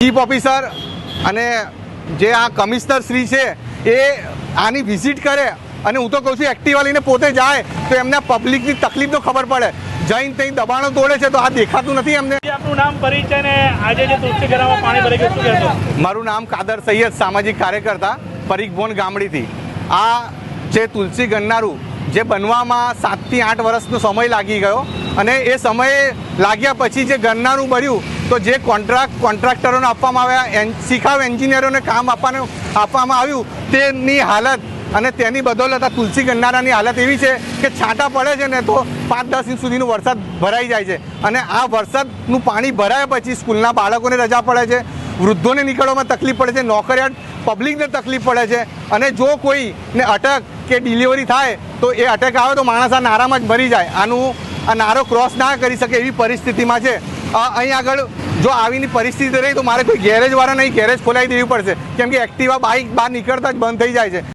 Chief officer અને જે આ કમિશનર શ્રી છે એ આની વિઝિટ કરે અને હું તો કહું છું એક્ટિવા લઈને પોતે જાય તો એમને પબ્લિકની તકલીફ તો ખબર પડે. જઈને ત્યાં દબાણો તોડે છે તો આ દેખાતું નથી એમને. આપનું નામ પરિચય ને આજે જે તુલસી ગરામાં પાણી ભરાઈ ગયું શું કહેશો? મારું નામ કાદર સૈયદ, સામાજિક કાર્યકર્તા, પરીખભોન ગામડીથી. આ જે તુલસી ગન્નારું જે બનવામાં 7 થી 8 વર્ષનો સમય લાગી ગયો અને એ સમય લાગ્યા પછી જે ગન્નારું બન્યું તો જે કોન્ટ્રાક્ટરોને આપવામાં આવ્યા, શીખાવ એન્જિનિયરોને કામ આપવામાં આવ્યું તેની હાલત અને તેની બદોલત આ તુલસી ગન્નારાની હાલત એવી છે કે છાંટા પડે છે ને તો 5-10 ઇંચ સુધીનો વરસાદ ભરાઈ જાય છે. અને આ વરસાદનું પાણી ભરાયા પછી સ્કૂલના બાળકોને રજા પડે છે, વૃદ્ધોને નીકળવામાં તકલીફ પડે છે, નોકરિયાત પબ્લિકને તકલીફ પડે છે. અને જો કોઈને અટક કે ડિલિવરી થાય તો એ અટક આવે તો માણસ આ નારામાં જ ભરી જાય. આ નારો ક્રોસ ના કરી શકે એવી પરિસ્થિતિમાં છે. અહીં આગળ જો આવીની પરિસ્થિતિ રહી તો મારે કોઈ ગેરેજવાળા નહીં, ગેરેજ ખોલાવી દેવી પડશે કેમ કે એક્ટિવા બાઇક બહાર નીકળતા જ બંધ થઈ જાય છે.